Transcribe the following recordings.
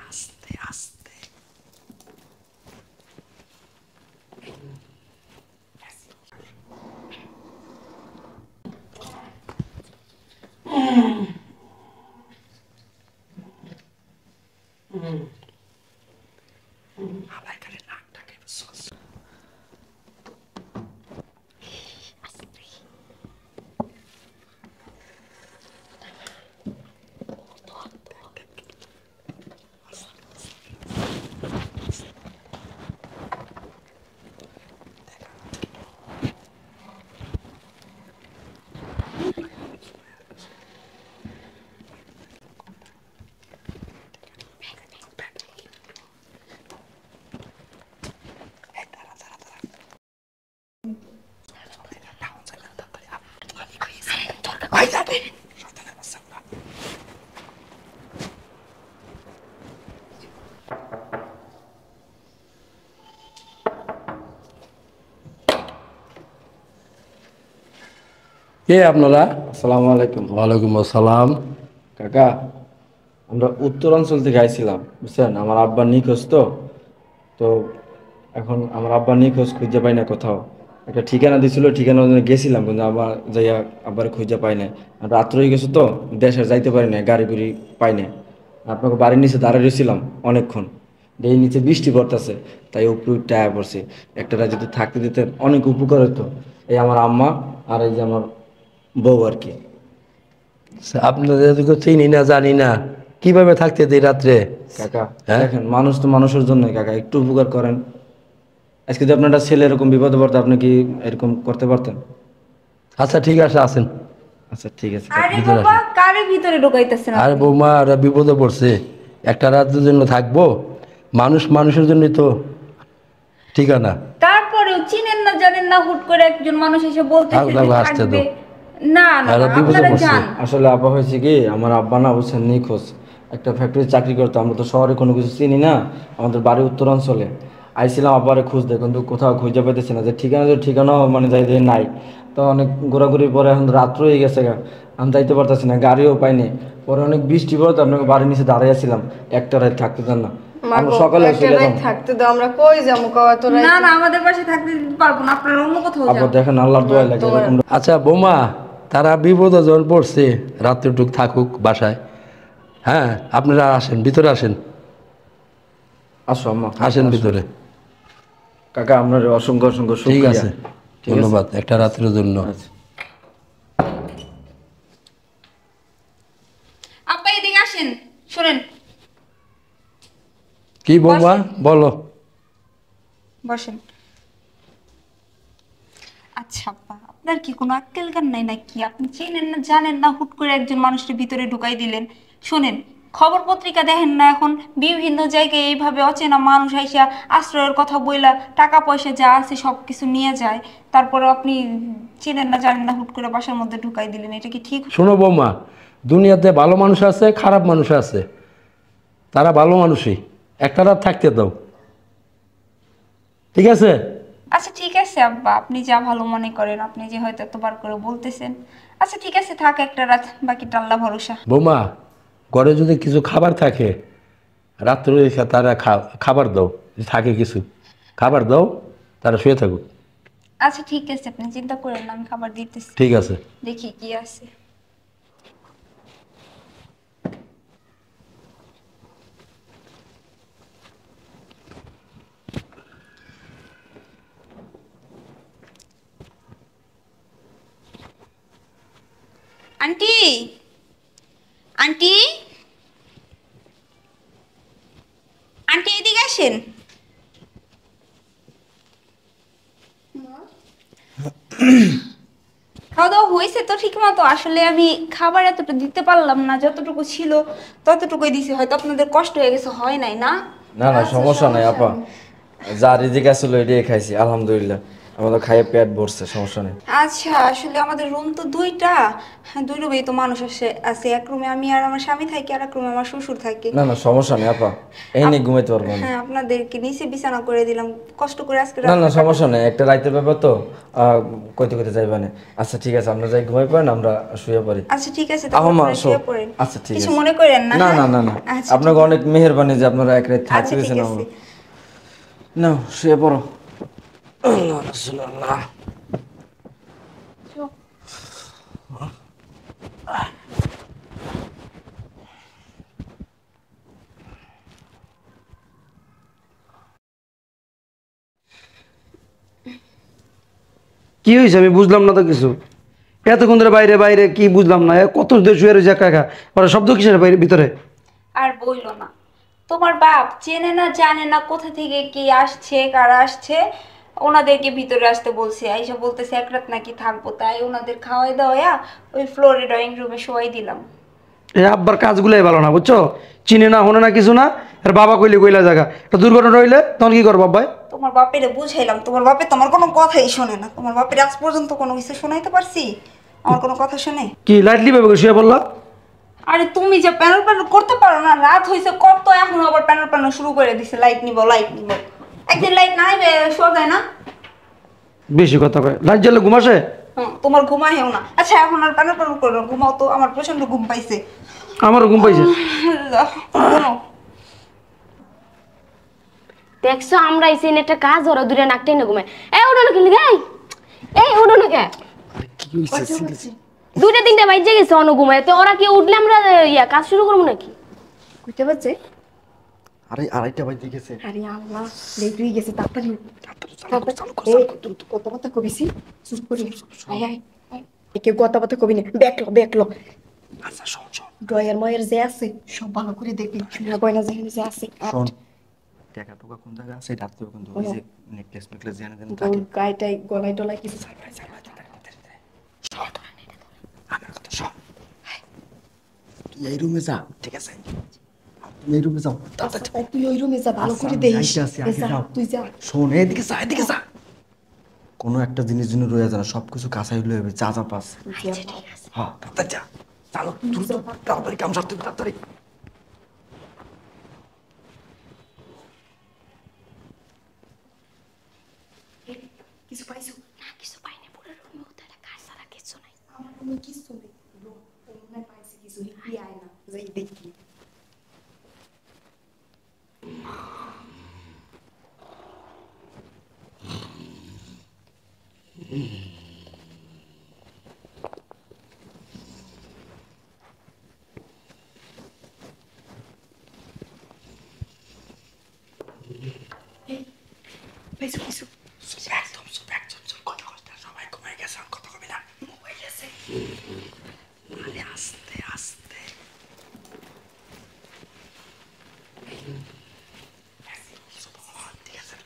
আস্তে আস্তে আবার এখানে নাকটাকে কে আপনারা? আসসালামু আলাইকুম। ওয়ালাইকুম আসসালাম। কাকা, আমরা উত্তরাঞ্চল থেকে আইছিলাম, বুঝছেন? আমার আব্বা নিখোঁজ তো তো এখন আমার আব্বা নিখোঁজ, খুঁজে পাই না কোথাও। একটা ঠিকানা দিছিল, ঠিকানা অনুযায়ী গেছিলাম, কিন্তু আবার যাইয়া আব্বার খুঁজে পাই না। আর রাত্র হয়ে গেছে তো, দেশে যাইতে পারি না, গাড়ি গুড়ি পাই না। আপনাকে বাড়ির নিচে দাঁড়িয়ে রয়েছিলাম অনেকক্ষণ, এই নিচে বৃষ্টি পড়তেছে, তাই উপরে টায়া পড়ছে। একটা রাত যদি থাকতে দিতেন অনেক উপকার হতো। এই আমার আম্মা আর এই যে আমার বউ আর কি। আপনাদের তো চিনি না, জানি না, কিভাবে থাকতে দিই রাত্রে? কাকা হ্যাঁ, দেখেন, মানুষ তো মানুষের জন্যই কাকা, একটু উপকার করেন। আজকে যদি আপনার একটা ছেলে এরকম বিপদে পড়তো, আপনি কি এরকম করতে পারতেন? আচ্ছা ঠিক আছে, আসেন আচ্ছা ঠিক আছে কাকা। আরে ভিতরে বাবা, আসেন। কারে ভিতরে ঢুকাইতেছেন আরে আপনি? বৌমা, ওরা বিপদে পড়ছে, একটা রাতের জন্য থাকবো। মানুষ মানুষের জন্যই তো ঠিকানা। তারপরেও চিনেন না জানেন না, হুট করে একজন মানুষ এসে বলতেছে যে আসতে থাকবে। তো না না এরা না, বিপদে আপনারা পড়ছে। যান। আসলে আব্বা হয়েছে কি, আমার আব্বা না বুঝছেন নিখোঁজ, একটা ফ্যাক্টরি চাকরি করতো। আমরা তো শহরে কোনো কিছু চিনি না, আমাদের বাড়ি উত্তরাঞ্চলে। আইছিলাম আব্বারে খুঁজতে, কিন্তু কোথাও খুঁজে পাইতেছি না। যে ঠিকানা, যে ঠিকানাও মানে যাই দিয়ে নাই। তো অনেক ঘোরাঘুরির পরে এখন রাত্র হয়ে গেছে গা, আমি যাইতে পারতেছি না, গাড়িও পাইনি। পরে অনেক বৃষ্টি পড়ে তো আপনাকে বাড়ির নিচে দাঁড়িয়ে ছিলাম, একটা রাত থাকতে দেন না? আমরা মাগো সকালে একটা চলে রাত যেতাম। থাকতে দাও, আমরা কই যাবো কও এত না রাইতে? না, আমাদের বাসায় থাকতে দিতে পারবো না, আপনারা অন্য কোথাও আব্বা যান। দেখেন, আল্লাহর দোয়াই লাগে তোমার এরকম। আচ্ছা বৌমা, তারা বিপদে যখন পড়ছে, রাত্রিটুক থাকুক বাসায়। হ্যাঁ, আপনারা আসেন, ভিতরে আসেন, আসো আম্মা, আসেন আসো। ভিতরে। কাকা আপনার অসংখ্য অসংখ্য ঠিক শুকরিয়া। আছে, ঠিক আছে, ধন্যবাদ একটা রাত্রের জন্য। আচ্ছা। আব্বা এদিকে আসেন, শোনেন। কি বৌমা, বসেন। বলো। বসেন। আচ্ছা আব্বা, আপনার কি কোনো আক্কেল জ্ঞান নাই নাকি? আপনি চেনেন না জানেন না, হুট করে একজন মানুষের ভিতরে ঢুকাই দিলেন। শোনেন, খবর পত্রিকা দেখেন না এখন? বিভিন্ন জায়গায় এইভাবে অচেনা মানুষ আইসা আশ্রয়ের কথা বইলা টাকা পয়সা যা আছে সব কিছু নিয়ে যায়। তারপরে আপনি চেনেন না জানেন না, হুট করে বাসার মধ্যে ঢুকাই দিলেন, এটা কি ঠিক? শোনো বৌমা, দুনিয়াতে ভালো মানুষ আছে, খারাপ মানুষ আছে। তারা ভালো মানুষই, একটা রাত থাকতে দাও, ঠিক আছে? আচ্ছা ঠিক আছে আব্বা, আপনি যা ভালো মনে করেন, আপনি যে হয়তো এতবার করে বলতেছেন। আচ্ছা ঠিক আছে, থাক একটা রাত, বাকিটা আল্লাহ ভরসা। বৌমা, ঘরে যদি কিছু খাবার থাকে, রাত্রে এসে তারা খাবার দাও, যদি থাকে কিছু খাবার দাও, তারা শুয়ে থাকুক। আচ্ছা ঠিক আছে, আপনি চিন্তা করেন না, আমি খাবার দিতেছি। ঠিক আছে। দেখি কি আছে। আন্টি, আন্টি, আন্টি এদিকে আসেন। খাওয়া দাওয়া হয়েছে তো ঠিক মতো? আসলে আমি খাবার এতটা দিতে পারলাম না, যতটুকু ছিল ততটুকুই দিছি, হয়তো আপনাদের কষ্ট হয়ে গেছে, হয় নাই না? না না, আচ্ছা, সমস্যা নাই সমস্যা আপা। নেই। যা রিজিক আসলে এটাই খাইছি, আলহামদুলিল্লাহ। আমাদের খাইয়ে পেট ভরছে, সমস্যা নেই। আচ্ছা, আসলে আমাদের রুম তো দুইটা, হ্যাঁ, দুই রুমেই তো মানুষ আছে। এক রুমে আমি আর আমার স্বামী থাকি, আর এক রুমে আমার শ্বশুর থাকে। না না সমস্যা নেই আপা, এই নিয়ে ঘুমাইতে পারবো আমি। হ্যাঁ, আপনাদেরকে নিচে বিছানা করে দিলাম, কষ্ট করে আজকে না না রাতটা সমস্যা নেই, একটা রাইতের ব্যাপার তো, কইতে কইতে যাইবা না। আচ্ছা ঠিক আছে, আমরা যাই ঘুমাই পড়েন, আমরা শুয়ে পড়ি। আচ্ছা ঠিক আছে, আহা মা, তাহলে শুয়ে পড়েন। আচ্ছা ঠিক কিছু আছে। মনে করেন না? না হ্যাঁ? না না না, আচ্ছা আপনাকে অনেক মেহেরবানি যে আপনারা এক রাত থাকতে আচ্ছা, ঠিক দিয়েছেন আছে। আমার। নাও শুয়ে পড়ো। আল্লাহ রাসূলুল্লাহ। কি হয়েছে আমি বুঝলাম না তো কিছু। এতক্ষণ ধরে বাইরে বাইরে কি বুঝলাম না, কত দেশ শুয়ে রয়েছে একা একা, ওরা শব্দ কিসের বাইরে ভিতরে? আর বইলো না, তোমার বাপ চেনে না জানে না কোথা থেকে কি আসছে, কারা আসছে, ওনাদেরকে ভিতরে আসতে বলছে। আইসা বলতেছে এক রাত নাকি থাকবো, তাই ওনাদের খাওয়াই দাওয়া ওই ফ্লোরে ড্রয়িং রুমে শোয়াই দিলাম। এই আব্বার কাজগুলোই ভালো না, বুঝছো? চিনে না হনে না কিছু না, আর বাবা কইলে কইলা জায়গা একটা দুর্ঘটনা হইলে তখন কি করবো আব্বাই? তোমার বাপের বুঝাইলাম, তোমার বাপে তোমার কোনো কথাই শোনে না। তোমার বাপের আজ পর্যন্ত কোনো কিছু শোনাইতে পারছি? আমার কোনো কথা শুনে? কি লাইটলি ভাবে শুয়ে বললা? আরে তুমি যে প্যানেল প্যানেল করতে পারো না, রাত হয়েছে কত, এখন আবার প্যানেল প্যানেল শুরু করে দিছে, লাইট নিব লাইট নিব। একদিন লাইট নাই শোয়া যায় না? বেশি কথা কয়, লাইট জ্বালে ঘুম আসে? তোমার ঘুমাইও না। আচ্ছা এখন আর প্যানেল প্যানেল করো, ঘুমাও তো, আমার প্রচন্ড ঘুম পাইছে। আমারও ঘুম পাইছে। আল্লাহ, ঘুমাও। দেখছো আমরা এই সিন একটা কাজ ওরা দূরে নাক টেনে ঘুমায়। এই উঠো না খেলি গাই, এই উঠো না কে, দুইটা তিনটা বাজে গেছে অন্য ঘুমায়, তো ওরা কি উঠলে আমরা কাজ শুরু করবো নাকি? কইতে পারছে? আরে আড়াইটা বাজে গেছে। আরে আল্লাহ, লেট হয়ে গেছে, তাড়াতাড়ি কথা কবিছি, চুপ করি। আয় আয় আয়। একে কথা কবি না, দেখলো। আচ্ছা শোন শোন ড্রয়ার ময়ের যে আছে সব ভালো করে দেখবি, না গয়না যেখানে যে আছে। শোন, টাকা টুকা কোন জায়গায় আছে ডাকতে হবে, কিন্তু ওই যে নেকলেস মেকলেস জেনে দেন থাকে। গায়েটাই গলায় টলায় কিছু আমার কথা শোন, তুই এই রুমে যা, ঠিক আছে? তুমি এই রুমে যাও। তুই ওই রুমে যা, ভালো করে আচ্ছা, দেখিস। আইতে আসি, আগে যাও। তুই যা। শোন এদিকে যা, এদিকে যা। কোনো একটা জিনিস জন্য রয়ে যায় না, সবকিছু কাঁচাই লয়ে হবে, যা যা পাস। হ্যাঁ তাড়াতাড়ি যা, চালো দ্রুত, তাড়াতাড়ি কাম সারতে হবে, তাড়াতাড়ি। কিছু পাইছো? না কিছু পাইনি, পুরো রুমে ওদের কাজ ছাড়া কিছু নাই। আমার রুমে কিছু নেই, মনে পাইছি কিছু, কি আয় না যাই দেখি। পাইছো কিছু? একদম চুপ, একদম চুপ, কথা কইতে সবাই ঘুমাই গেছে, আর কথা কবি না। ঘুমাই গেছে। আরে আস্তে আস্তে। ঠিক আছে, আস্তে সাপ, ঠিক আছে?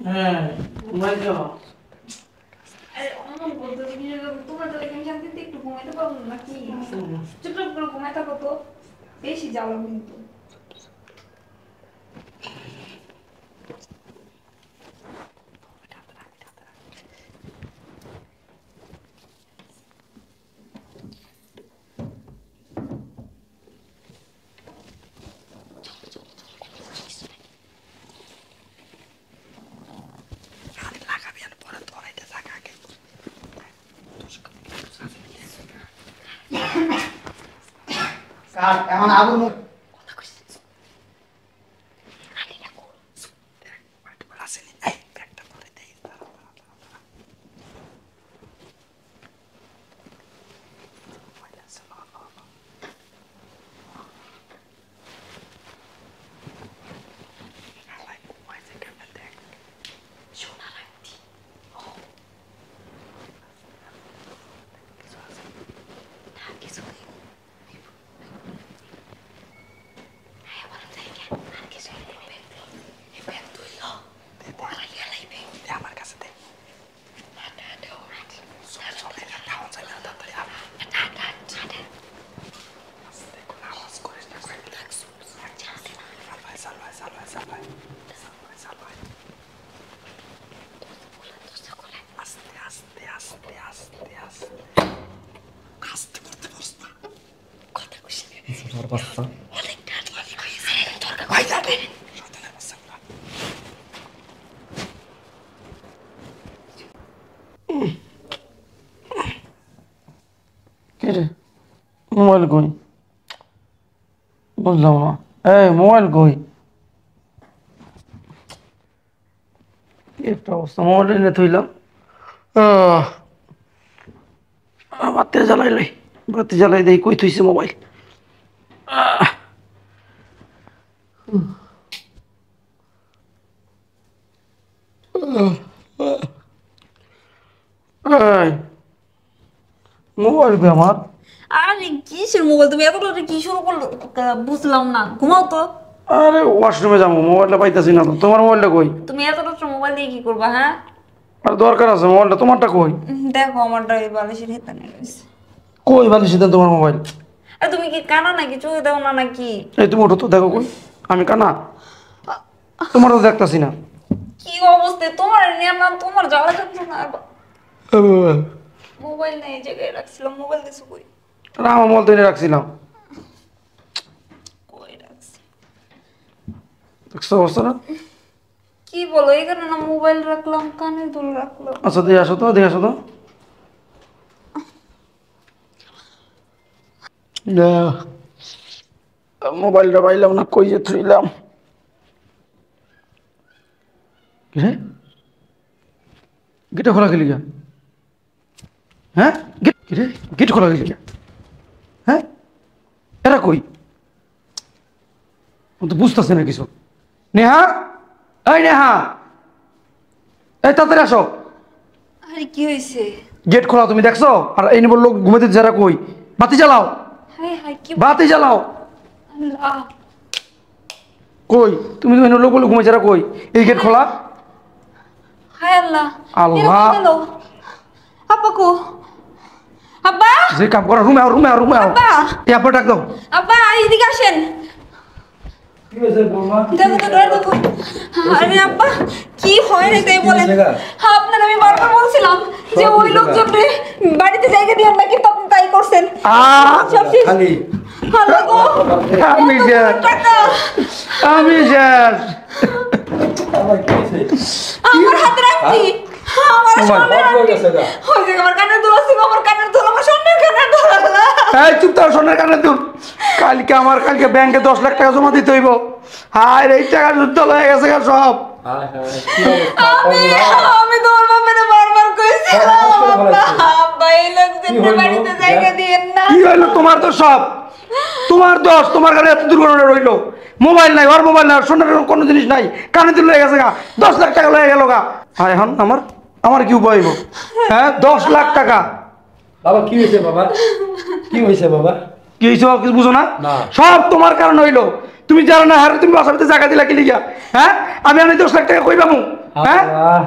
হ্যাঁ ঘুমাই যাও। আরে অমন বলতে কি তোমার তো এখানে শান্তিতে একটু ঘুমাইতে পারবো না কি চুপচাপ করে ঘুমাই থাকো তো বেশি জ্বালা কিন্তু এখন আগুন কে রে মোবাইল কই বুঝলাম না এই মোবাইল কই কি একটা অবস্থা মোবাইল এনে থইলাম বাতি জ্বালাইলাই বাতি জ্বালাই দেই কই থইছে মোবাইল মোবাইল কই আমার আরে কিসের মোবাইল তুমি এত রাতে কি শুরু করলো বুঝলাম না ঘুমাও তো আরে ওয়াশরুমে যাবো মোবাইলটা পাইতাছি না তো তোমার মোবাইলটা কই তুমি এত রাত্রে মোবাইল দিয়ে কি করবা হ্যাঁ আর দরকার আছে মোবাইলটা তোমারটা কই দেখো আমারটা এই বালিশের হেতানে রয়েছে কই বালিশ দেন তোমার মোবাইল আরে তুমি কি কানা নাকি চোখে দাও না নাকি এই তুমি ওঠো তো দেখো কই আমি কানা তোমার তো দেখতাছি না কি অবস্থা তোমার নিয়ে না তোমার জ্বালা যাচ্ছে না মোবাইল নেই এই জায়গায় রাখছিলাম মোবাইল দিছো কই আমার মোবাইল তো এনে রাখছিলাম কই রাখছি দেখছো অবস্থাটা কি বলো এখানে না মোবাইল রাখলাম কানে দুল রাখলাম আচ্ছা দিয়ে আসো তো দিয়ে আসো তো মোবাইলটা পাইলাম না কই যে থইলাম রে গেটটা খোলা গেলি গা হ্যাঁ রে গেট খোলা গেলি গা হ্যাঁ এরা কই ও তো বুঝতেছে না কিছু নেহা এই নেহা এই তাড়াতাড়ি আসো আরে কি হয়েছে গেট খোলা তুমি দেখছো আর এই নিবল লোক ঘুমাইতে যারা কই বাতি জ্বালাও হাই হাই কি বাতি জ্বালাও আল্লাহ কই তুমি তো লোক বলে ঘুমাই যারা কই এই গেট খোলা হাই আল্লাহ আল্লাহ। এরকম হলো? আব্বা কো আব্বা যে কাম করো রুমে আও রুমে আও রুমে আও আব্বা এই আব্বা ডাক দাও আব্বা এদিকে আসেন কি হয়েছে বৌমা? দেখো তো ডর দেখো আরে আব্বা কি হয় রে তাই বলেন হ্যাঁ আপনার আমি বারবার বলছিলাম যে ওই লোকজনকে বাড়িতে জায়গা দিও না কিন্তু আপনি তাই করছেন সব শেষ। খালি আল্লাহ গো আমি শেষ টাকা আমি শেষ আমার কি হয়েছে? আমার হাতে রাখছি আমার তোমার সামনে বাপ হয়ে গেছে গা। ওই যে আমার কানের দুল ছিল আমার কানের দুল আমার সামনের কানের দুল আল্লাহ এই চুপ থাও সোনার কানে তুল কালকে ব্যাংকে 10 লাখ টাকা জমা দিতে হইব হায় রে, এই টাকা যুদ্ধ হয়ে গেছে গা সব হায় হায়, কি অবস্থা? আমি তোর বাপের বারবার কইছিলাম আসলে ভালো আছে। আব্বা এই লোকজনের হইলো? বাড়িতে জায়গা দিয়েন না কি হইলো তোমার তো সব তোমার দোষ তোমার কাছে এত দুর্ঘটনা রইলো মোবাইল নাই ওর মোবাইল নাই সোনার কোনো জিনিস নাই কানে তুলে হয়ে গেছে গা 10 লাখ টাকা লয়ে গেল গা আর এখন আমার কি উপায় হইব হ্যাঁ 10 লাখ টাকা বাবা কি হয়েছে বাবা? কি হয়েছে বাবা? কি হয়েছে বাবা, কিছু বুঝো না না। সব তোমার কারণ হইলো তুমি জানো না হারে তুমি বাসাতে জায়গা দিলা কি লিগা হ্যাঁ আমি 10 লাখ টাকা কই পাবো হ্যাঁ আল্লাহ।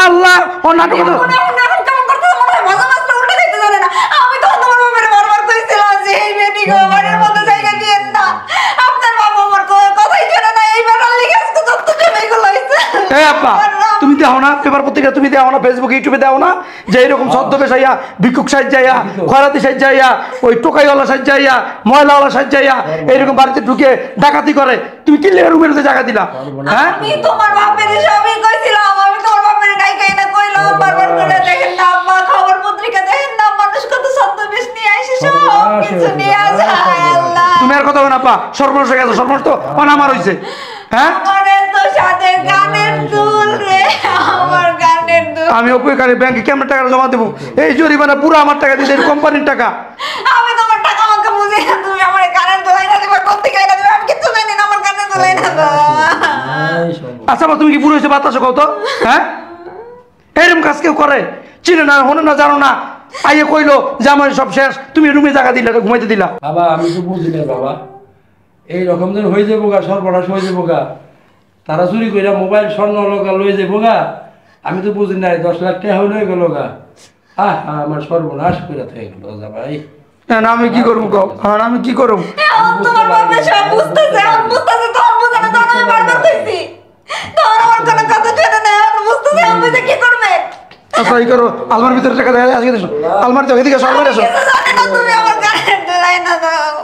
আল্লাহ ও নাটক এখন কেমন করতে মনে হয় ভাজা মাছটা উল্টে দিতে জানে না। আমি তো তোমার বাবার বারবার কইছিলাম যে এই বেটিকে বাড়ির মধ্যে জায়গা দিয়েন না। আপনার বাবা আমার কথাই শোনে না। এই বেটার লিগে আজকে তত্ত্ব জমে এগুলো হইছে। এই আপা তুমি দেখো না পেপার পত্রিকা, তুমি দেখো না ফেসবুক ইউটিউবে দেখো না যে এরকম ছদ্মবেশ আইয়া ভিক্ষুক সাইজ যাইয়া খয়রাতি সাইজ যাইয়া ওই টোকাইওয়ালা সাইজ যাইয়া ময়লাওয়ালা সাইজ যাইয়া এইরকম বাড়িতে ঢুকে ডাকাতি করে। তুমি কি লেগে রুমের জায়গা দিলা? হ্যাঁ আমি তোমার বাপের সবই কইছিলাম। আমি তোমার বাপের ডাইকাই না কইলাম বারবার করে দেখেন না আম্মা খবর পত্রিকা দেখেন না মানুষ কত ছদ্মবেশ নিয়ে আইসে সব কিছু নিয়ে যায়। আল্লাহ তুমি আর কথা না পা সর্বনাশ হয়ে গেছে, সর্বনাশ তো অনামার হয়েছে। হ্যাঁ আমারে তো সাথে গানের দুল রে, আমার গানের দুল। আমি অপেক্ষারে ব্যাংকে কেমন টাকা জমা দেবো? এই জরিমানা পুরো আমার টাকা দিতে, কোম্পানির টাকা। আমি তোমার টাকা আমাকে বুঝি না। তুমি আমার গানের দোলাই না দিবা, কোথেকে গাইনা দিবা আমি কিচ্ছু জানি না। আমার গানের দোলাই না দাও। আচ্ছা বা তুমি কি পুরো হয়েছে বাতাসে কত? হ্যাঁ এরকম কাজ কেউ করে? চিনে না, হনো না, জানো না, আইয়ে কইলো যে আমার সব শেষ, তুমি রুমে জায়গা দিলা, ঘুমাইতে দিলা। বাবা আমি তো বুঝি না বাবা, এই রকম যেন হয়ে যাবো গা, সর্বনাশ হয়ে যাবো গা। তারা চুরি করে মোবাইল স্বর্ণ লগা লয়ে যাবো গা। আমি তো বুঝি নাই 10 লাখ টাকা হয়ে গেল গা। আমার সর্বনাশ করে থেকে গেল যা ভাই। হ্যাঁ আমি কি করবো কও? হ্যাঁ আমি কি করবো? এখন তোমার বাবা সব বুঝতেছে, এখন বুঝতেছে। তখন বুঝে না, তখন আমি বারবার কইছি। তখন আমার কোনো কথা শুনে না, এখন বুঝতেছে। এখন বুঝে কি করবে? আচ্ছা এই করো, আলমার ভিতরে টাকা দেয় আজকে, আলমারি তো এদিকে, আলমারি আসো। কিছু জানি না, তুমি আমার গানের দোলাই না দাও।